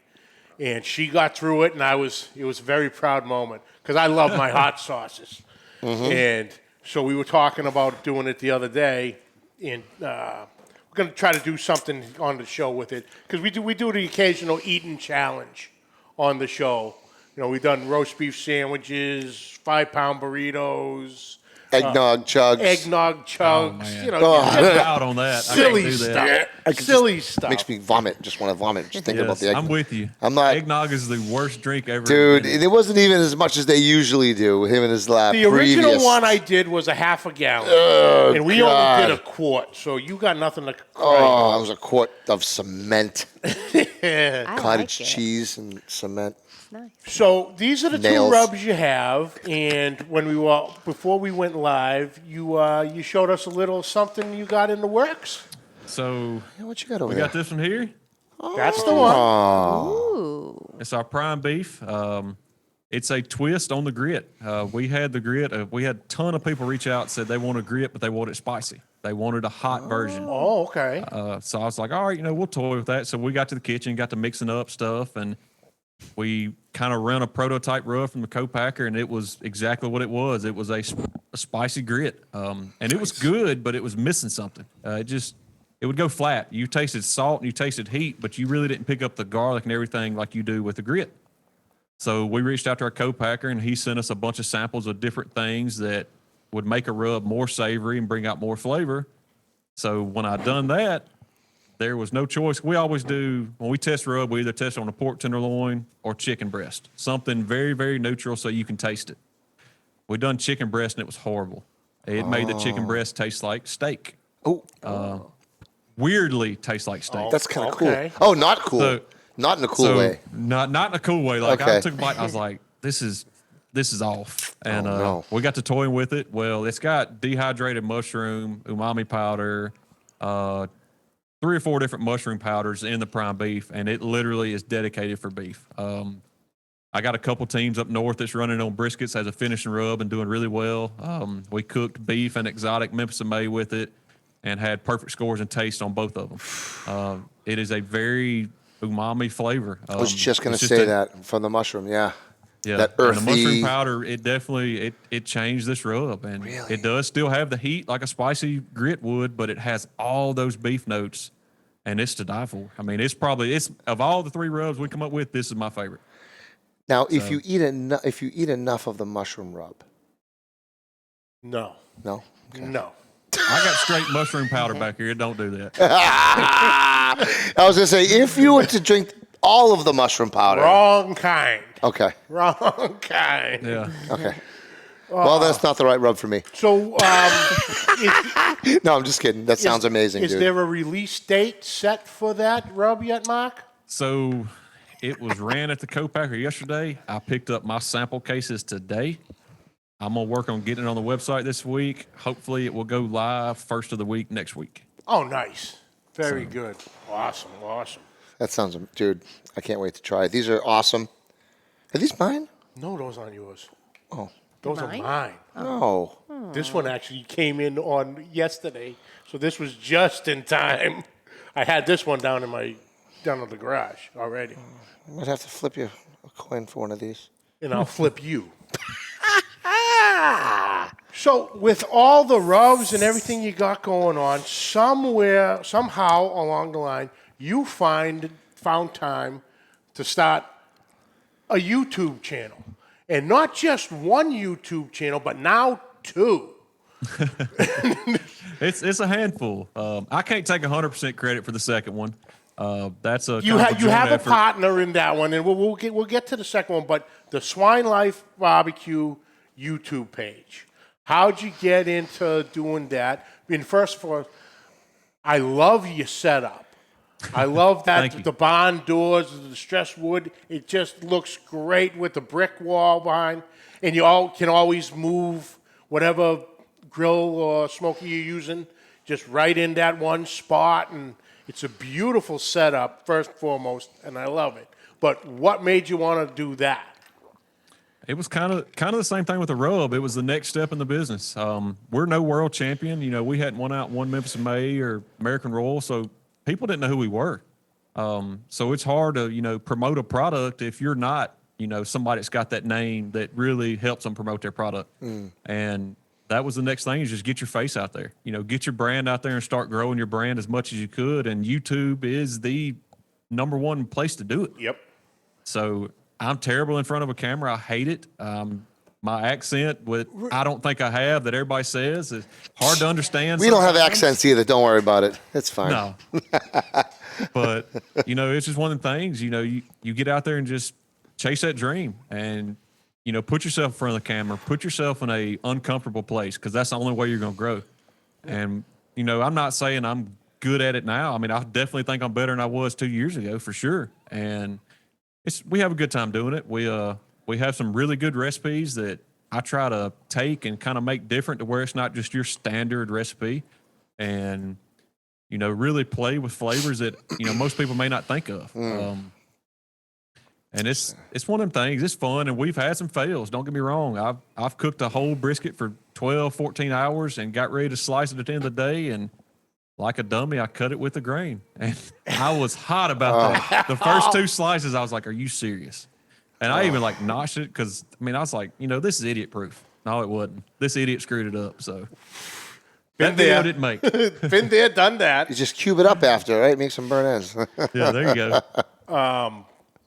and she got through it, and it was a very proud moment because I love my hot sauces, and so we were talking about doing it the other day, and we're going to try to do something on the show with it because we do the occasional eating challenge on the show. We've done roast beef sandwiches, 5-pound burritos,
Eggnog chugs.
eggnog chugs.
man.
Oh.
Out on that.
silly
I can't do that.
stuff. Silly stuff.
Makes me vomit. Just want to vomit. Just think about
Yes,
the eggnog.
I'm with you.
I'm not-
Eggnog is the worst drink ever.
Dude,
invented.
and it wasn't even as much as they usually do with him and his lap.
The original
previous.
one I did was a half a gallon, and we
God.
only did a quart. So you got nothing to cry
Oh, it was a quart of cement,
I
cottage
like it.
cheese, and cement.
Nice.
So these are the
Nails.
two rubs you have, and before we went live, you showed us a little something you got in the works.
So
Hey, what you got over
we
there?
got this one here.
That's the one.
Ooh.
It's our prime beef. It's a twist on the grit. We had the grit. We had a ton of people reach out and said they want a grit, but they want it spicy. They wanted a hot version.
Oh, okay.
So I was like, all right, we'll toy with that. So we got to the kitchen, got to mixing up stuff, and we kind of ran a prototype rub from the co-packer, and it was exactly what it was. It was a spicy grit, and it was good, but it was missing something. It would go flat. You tasted salt and you tasted heat, but you really didn't pick up the garlic and everything like you do with the grit. So we reached out to our co-packer, and he sent us a bunch of samples of different things that would make a rub more savory and bring out more flavor. So when I done that, there was no choice. We always do, when we test rub, we either test on a pork tenderloin or chicken breast, something very, very neutral so you can taste it. We done chicken breast and it was horrible. It made the chicken breast taste like steak. Weirdly tastes like steak.
That's kind of
Okay.
cool. Oh, not cool.
So-
not in a cool way.
Not in a cool way. Like
Okay.
I took a bite, I was like, this is off. And
no.
we got to toying with it. Well, it's got dehydrated mushroom, umami powder, 3 or 4 different mushroom powders in the prime beef, and it literally is dedicated for beef. I got a couple teams up north that's running on briskets as a finishing rub and doing really well. We cooked beef and exotic Memphis and May with it and had perfect scores and taste on both of them. It is a very umami flavor.
I was just going
it's
to
just
say
a-
that from the mushroom. Yeah.
Yeah,
That
and the mushroom
earthy.
powder, it definitely it changed this rub, and
Really?
it does still have the heat like a spicy grit would, but it has all those beef notes, and it's to die for. I mean, it's of all the 3 rubs we come up with, this is my favorite.
Now, if you eat enough of the mushroom rub,
No.
no.
No.
I got straight mushroom powder back here. Don't do that.
I was going to say, if you were to drink all of the mushroom powder.
Wrong kind.
Okay.
Wrong kind.
Yeah.
Okay. Well, that's not the right rub for me.
So,
No, I'm just kidding. That sounds amazing,
is
dude.
there a release date set for that rub yet, Mark?
So it was ran at the co-packer yesterday. I picked up my sample cases today. I'm gonna work on getting it on the website this week. Hopefully, it will go live first of the week next week.
Oh, nice. Very good. Awesome. Awesome.
That sounds, dude, I can't wait to try it. These are awesome. Are these mine?
No, those aren't yours.
Oh,
Those
Mine?
are mine.
no.
This one actually came in on yesterday, so this was just in time. I had this one down in the garage already,
I might have to flip you a coin for one of these.
and I'll flip you. So with all the rubs and everything you got going on, somehow along the line, you found time to start a YouTube channel, and not just one YouTube channel, but now 2.
It's a handful. I can't take 100% credit for the second one. That's a
You
kind of
have
joint
a
effort.
partner in that one, and we'll get to the second one. But the Swine Life BBQ YouTube page. How'd you get into doing that? I mean, first of all, I love your setup. I love
Thank
that
you.
the barn doors, the distressed wood. It just looks great with the brick wall behind, and you all can always move whatever grill or smoker you're using just right in that one spot, and it's a beautiful setup first and foremost, and I love it. But what made you want to do that?
It was kind of the same thing with the rub. It was the next step in the business. We're no world champion. You know, we hadn't won Memphis in May or American Royal, so people didn't know who we were. So it's hard to, promote a product if you're not, somebody that's got that name that really helps them promote their product. And that was the next thing, is just get your face out there. Get your brand out there and start growing your brand as much as you could. And YouTube is the number one place to do it.
Yep.
So I'm terrible in front of a camera. I hate it. My accent, I don't think I have, that everybody says, is hard to understand.
We don't have
sometimes.
accents either. Don't worry about it. It's fine.
No. But, it's just one of the things, you get out there and just chase that dream and, put yourself in front of the camera, put yourself in a uncomfortable place, because that's the only way you're going to grow. And, I'm not saying I'm good at it now. I mean, I definitely think I'm better than I was 2 years ago, for sure. And we have a good time doing it. We have some really good recipes that I try to take and kind of make different, to where it's not just your standard recipe, and, really play with flavors that, most people may not think of. And it's one of them things. It's fun, and we've had some fails. Don't get me wrong. I've cooked a whole brisket for 12, 14 hours and got ready to slice it at the end of the day, and like a dummy, I cut it with a grain. And I was hot about that. The first 2 slices, I was like, are you serious? And I even notched it, because, I was like, this is idiot proof. No, it wasn't. This idiot screwed it up. So
Been
that video
there.
didn't make.
Been there, done that.
You just cube it up after, right? Make some burnt ends.
Yeah, there you go.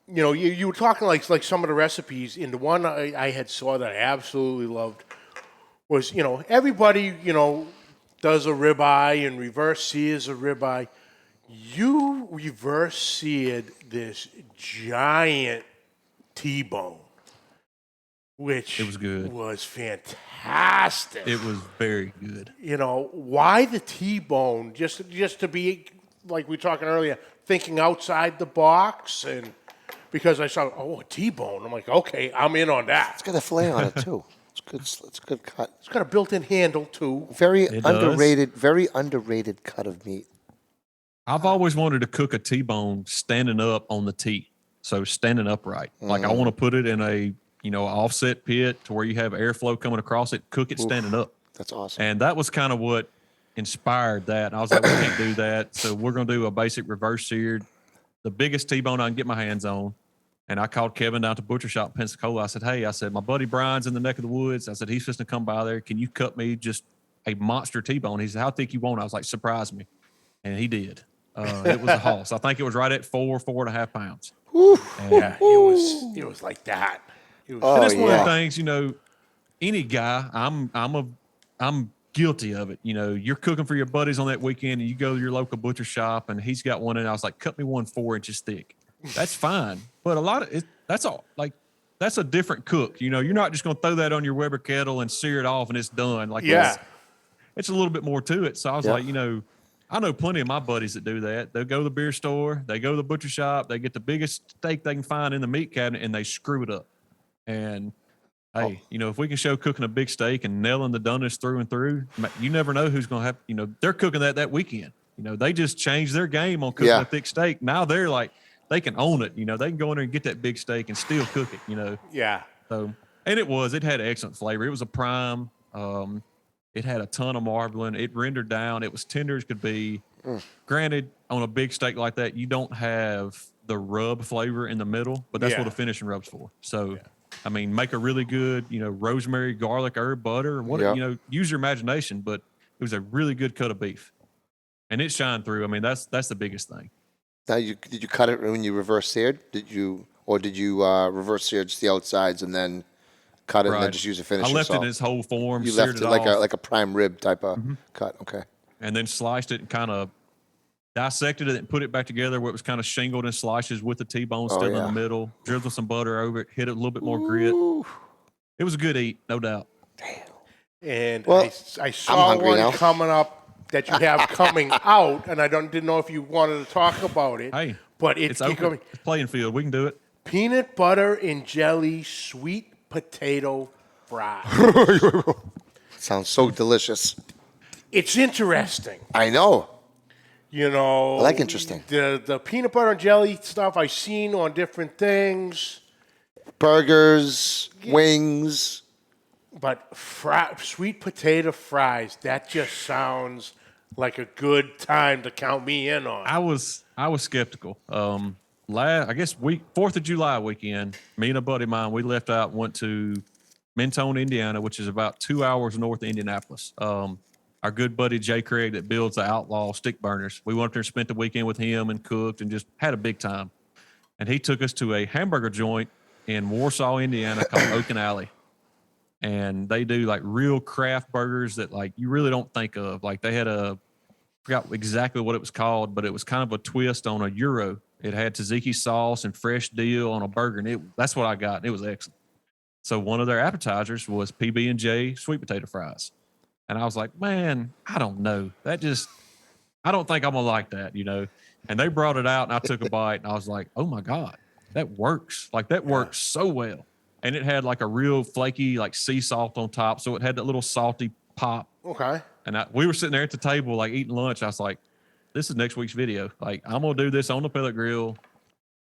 You were talking like some of the recipes, and the one I had saw that I absolutely loved was, everybody, does a ribeye and reverse sears a ribeye. You reverse seared this giant T-bone, which
It was good.
was fantastic.
It was very good.
Why the T-bone? Just to be, like we were talking earlier, thinking outside the box, and because I saw, a T-bone, I'm like, okay, I'm in on that.
It's got a fillet on it too. It's good. It's a good cut.
It's got a built-in handle too.
Very
It
underrated. Very underrated cut of meat.
I've always wanted to cook a T-bone standing up on the T, so standing upright. Like I want to put it in a offset pit to where you have airflow coming across it. Cook it standing up.
That's awesome.
And that was kind of what inspired that. And I was like, we can't do that, so we're going to do a basic reverse seared, the biggest T-bone I can get my hands on. And I called Kevin down to Butcher Shop in Pensacola. I said, hey, my buddy Brian's in the neck of the woods. I said, he's just to come by there. Can you cut me just a monster T-bone? He said, how thick you want? I was like, surprise me. And he did. It was a hoss. I think it was right at 4.5 pounds.
Yeah, it was like that. It was,
and that's one of the things, any guy, I'm guilty of it. You're cooking for your buddies on that weekend and you go to your local butcher shop and he's got one and I was like, cut me one 4 inches thick. That's fine. But a lot of it, that's a different cook. You're not just going to throw that on your Weber kettle and sear it off and it's done. Like, it's a little bit more to it. So I was like, I know plenty of my buddies that do that. They'll go to the beer store, they go to the butcher shop, they get the biggest steak they can find in the meat cabinet and they screw it up. And hey, if we can show cooking a big steak and nailing the doneness through and through, you never know who's going to have, they're cooking that weekend. They just changed their game on cooking a thick steak. Now they're like, they can own it. They can go in there and get that big steak and still cook it,
Yeah.
So, and it had excellent flavor. It was a prime. It had a ton of marbling. It rendered down. It was tender as could be. Granted, on a big steak like that, you don't have the rub flavor in the middle, but that's what a finishing rub's for. So, I mean, make a really good, rosemary, garlic, herb, butter, use your imagination, but it was a really good cut of beef. And it shined through. I mean, that's the biggest thing.
Now, did you cut it when you reverse seared? Did you reverse sear just the outsides and then cut it and then just use a finishing
I left
salt?
it in its whole form.
You
seared
left it
off,
like a prime rib type of cut. Okay.
and then sliced it and kind of dissected it and put it back together where it was kind of shingled in slices with the T-bone still in the middle. Drizzle some butter over it, hit it a little bit more grit. It was a good eat, no doubt.
And
Well,
I saw
hungry
one
now.
coming up that you have coming out, and I didn't know if you wanted to talk about it.
Hey,
but
it's open. It's playing field. We can do it.
Peanut butter and jelly sweet potato fries.
Sounds so delicious.
It's interesting.
I know.
I
like interesting.
The peanut butter and jelly stuff I've seen on different things.
Burgers, wings.
But sweet potato fries, that just sounds like a good time to count me in on.
I was skeptical. I guess 4th of July weekend, me and a buddy of mine, we left out and went to Mentone, Indiana, which is about 2 hours north of Indianapolis. Our good buddy Jay Craig that builds the Outlaw stick burners. We went up there and spent the weekend with him and cooked and just had a big time. And he took us to a hamburger joint in Warsaw, Indiana called Oak and Alley. And they do like real craft burgers that like you really don't think of. Like they had I forgot exactly what it was called, but it was kind of a twist on a gyro. It had tzatziki sauce and fresh dill on a burger, and that's what I got. And it was excellent. So one of their appetizers was PB&J sweet potato fries. And I was like, man, I don't know. I don't think I'm going to like that, And they brought it out, and I took a bite, and I was like, oh, my God, that works. Like, that works so well. And it had, like, a real flaky, like, sea salt on top, so it had that little salty pop.
Okay.
And we were sitting there at the table, like, eating lunch. I was like, this is next week's video. Like, I'm going to do this on the pellet grill.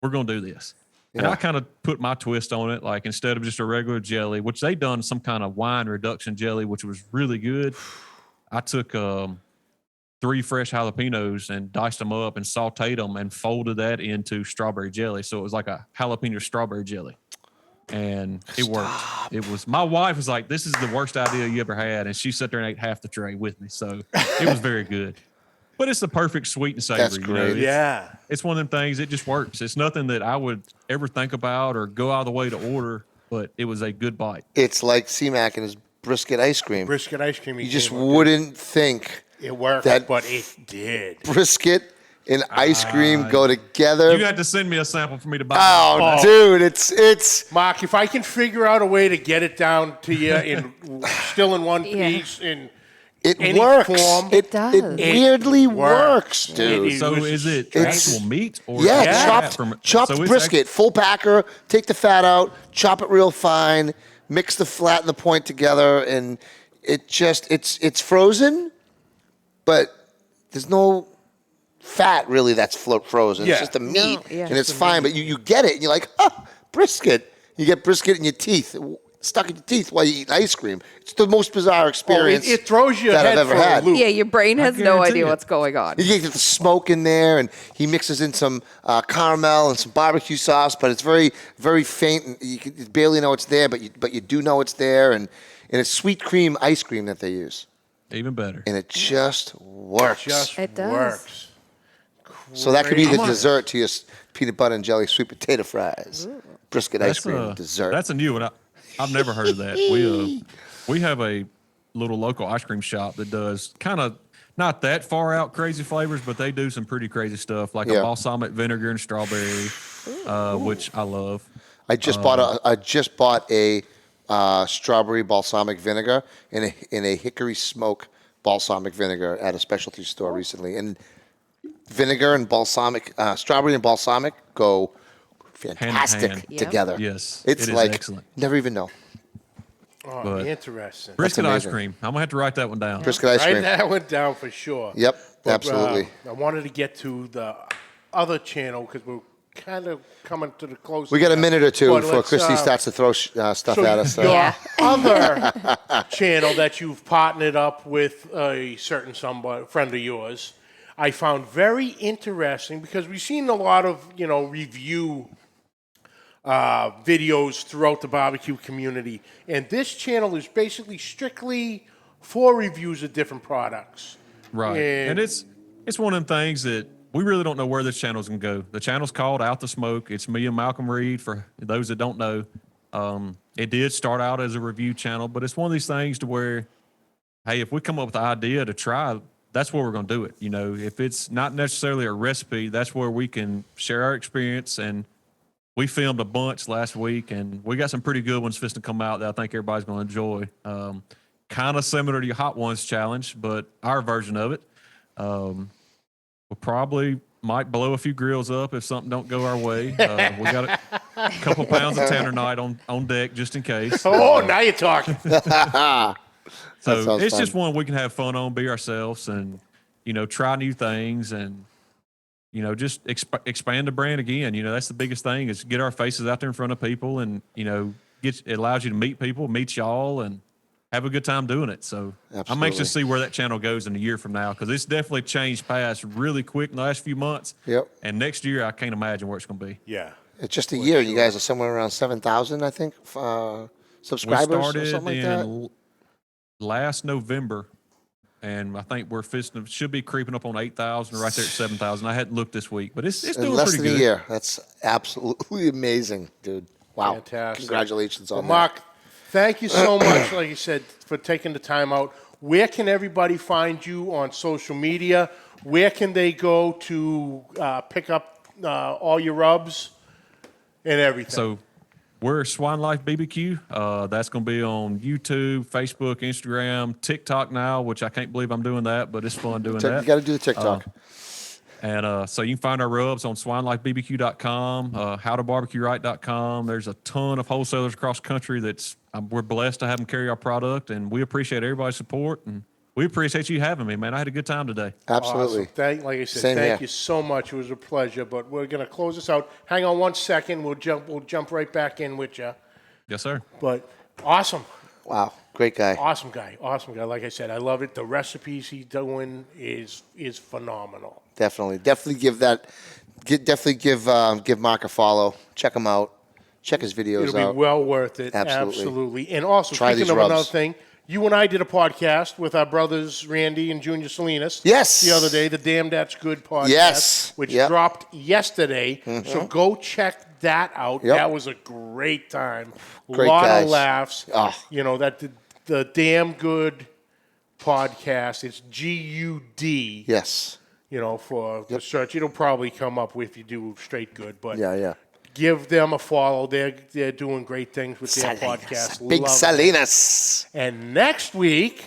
We're going to do this. And I kind of put my twist on it, like instead of just a regular jelly, which they done some kind of wine reduction jelly, which was really good. I took 3 fresh jalapenos and diced them up and sauteed them and folded that into strawberry jelly. So it was like a jalapeno strawberry jelly. And it worked. My wife was like, this is the worst idea you ever had. And she sat there and ate half the tray with me. So it was very good. But it's the perfect sweet and savory.
That's great.
It's one of them things. It just works. It's nothing that I would ever think about or go out of the way to order, but it was a good bite.
It's like C-Mac and his brisket ice cream.
Brisket ice cream.
You just wouldn't think
it worked,
that
but it did.
Brisket and ice cream go together.
You had to send me a sample for me to buy.
Oh, dude, it's
Mark, if I can figure out a way to get it down to you still in one piece in any
works.
form,
It
does.
It weirdly works, dude.
So is it actual meat or
chopped brisket, full packer. Take the fat out, chop it real fine, mix the flat and the point together, and it's frozen, but there's no fat really that's frozen.
Yeah.
It's just the meat,
yeah.
and it's fine. But you get it, and you're like, brisket. You get brisket in your teeth, stuck in your teeth while you eat ice cream. It's the most bizarre experience.
it throws your
that
head
I've ever
for a
had.
loop.
Yeah, your brain has no
guarantee
idea
it.
what's going on.
You get the smoke in there, and he mixes in some caramel and some barbecue sauce, but it's very, very faint, and you barely know it's there, but you do know it's there, and it's sweet cream ice cream that they use,
Even better.
and it just works.
It does.
Works.
So that could be the
Great.
dessert to your peanut butter and jelly sweet potato fries, brisket ice cream dessert.
That's a new one. I've never heard of that. We have a little local ice cream shop that does kind of not that far out crazy flavors, but they do some pretty crazy stuff like a balsamic vinegar and strawberry, which I love.
I just bought a strawberry balsamic vinegar and a hickory smoke balsamic vinegar at a specialty store recently, and vinegar and balsamic, strawberry and balsamic go fantastic
hand.
Yep.
together.
Yes,
It's
it is
like
excellent.
never even know.
Oh,
But-
interesting.
Brisket ice
amazing.
cream. I'm gonna have to write that one down.
Brisket ice
Write
cream.
that one down for sure.
Yep,
But,
absolutely.
I wanted to get to the other channel because we're kind of coming to the close.
We got a minute or two
But
before
let's,
Christy starts to throw stuff
So
at us.
your
Yeah.
other channel that you've partnered up with a certain friend of yours, I found very interesting because we've seen a lot of review videos throughout the barbecue community, and this channel is basically strictly for reviews of different products.
Right. And it's one of them things that we really don't know where this channel's going to go. The channel's called Out the Smoke. It's me and Malcolm Reed, for those that don't know. It did start out as a review channel, but it's one of these things to where, hey, if we come up with an idea to try, that's where we're going to do it. If it's not necessarily a recipe, that's where we can share our experience. And we filmed a bunch last week, and we got some pretty good ones fixing to come out that I think everybody's going to enjoy. Kind of similar to your Hot Ones challenge, but our version of it. We probably might blow a few grills up if something don't go our way. We got a couple pounds of Tannerite on deck just in case.
Oh, now you're talking.
So
sounds
it's
fun.
just one we can have fun on, be ourselves, and try new things, and just expand the brand again. That's the biggest thing, is get our faces out there in front of people, and it allows you to meet people, meet y'all, and have a good time doing it. So I'm
Absolutely.
anxious to see where that channel goes in a year from now, because it's definitely changed past really quick in the last few months.
Yep.
And next year, I can't imagine where it's going to be.
Yeah.
It's just a year. You guys are somewhere around 7,000, I think,
We
subscribers or
started
something like that.
last November, and I think should be creeping up on 8,000, right there at 7,000. I hadn't looked this week, but it's
In
doing
less
pretty
than
good.
a year. That's absolutely amazing, dude. Wow.
Fantastic.
Congratulations on
Well,
that.
Mark, thank you so much, like you said, for taking the time out. Where can everybody find you on social media? Where can they go to pick up all your rubs and everything?
So we're Swine Life BBQ. That's going to be on YouTube, Facebook, Instagram, TikTok now, which I can't believe I'm doing that, but it's fun doing
You
that.
got to do the TikTok.
And so you can find our rubs on swinelifebbq.com, howtobarbecueright.com. There's a ton of wholesalers across the country we're blessed to have them carry our product, and we appreciate everybody's support, and we appreciate you having me, man. I had a good time today.
Absolutely.
Awesome. Like I said,
Same
thank
here.
you so much. It was a pleasure. But we're going to close this out. Hang on one second. We'll jump right back in with you.
Yes, sir.
But awesome.
Wow. Great guy.
Awesome guy. Like I said, I love it. The recipes he's doing is phenomenal.
Definitely give Mark a follow. Check him out. Check his videos
It'll
out.
be well worth it.
Absolutely.
And also,
Try
speaking
these
of
rubs.
another thing, you and I did a podcast with our brothers Randy and Junior Salinas.
Yes.
The other day, the Damn That's Good podcast.
Yes.
Which
Yep.
dropped yesterday. So go check that out.
Yep.
That was a great time. A
Great
lot
guys.
of laughs.
Oh.
the Damn Good Podcast. It's GUD.
Yes.
You know, for the search. It'll probably come up if you do straight good. But
Yeah.
give them a follow. They're doing great things with their podcast.
Big
Love it.
Salinas.
And next week,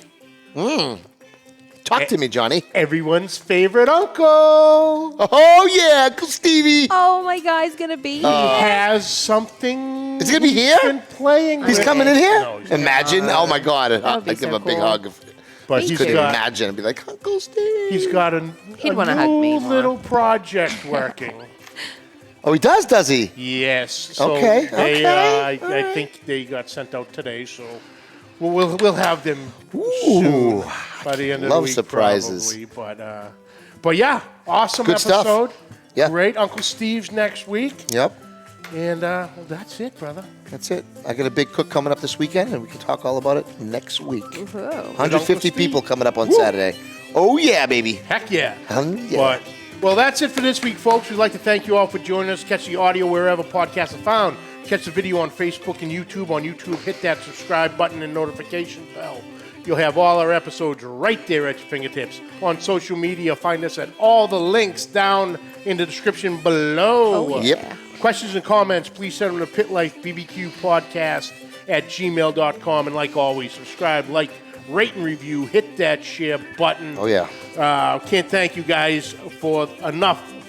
Talk to me, Johnny.
everyone's favorite uncle.
Oh, yeah, Uncle Stevie.
Oh, my guy's going to be
He has something.
Is he gonna be here?
He's been playing.
He's
with.
coming in here?
No, he's
Imagine. Oh, my God.
would
I'd
be
give him
so
a big
cool.
hug.
But
Me
he's
Couldn't
too.
got,
imagine. I'd be like, Uncle Steve.
he's got
He'd
a
wanna hug
new
me more.
little project working.
Oh, he does he?
Yes. So
Okay,
They,
okay,
I think they got sent out today. So we'll have them soon by the end of the
love
week.
surprises.
Probably. But yeah, awesome
Good stuff.
episode.
Yeah.
Great. Uncle Steve's next week.
Yep.
And well, that's it, brother.
That's it. I got a big cook coming up this weekend, and we can talk all about it next week.
Whoa.
150
Steve.
people coming up on Saturday. Oh, yeah, baby.
Heck yeah.
Yeah.
Well, that's it for this week, folks. We'd like to thank you all for joining us. Catch the audio wherever podcasts are found. Catch the video on Facebook and YouTube. On YouTube, hit that subscribe button and notification bell. You'll have all our episodes right there at your fingertips. On social media, find us at all the links down in the description below.
Oh,
Yep.
yeah.
Questions and comments, please send them to Pit Life BBQ Podcast at gmail.com. And like always, subscribe, like, rate, and review. Hit that share button.
Oh, yeah.
Can't thank you guys for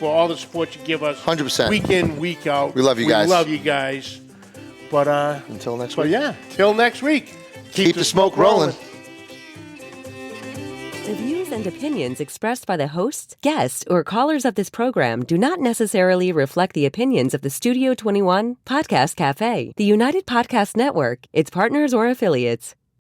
all the support you give us.
100%.
Week in, week out.
We love you guys.
We love you guys. But
Until next
but
week.
yeah, till next week.
Keep the smoke rolling.
The views and opinions expressed by the hosts, guests, or callers of this program do not necessarily reflect the opinions of the Studio 21 Podcast Café, the United Podcast Network, its partners, or affiliates.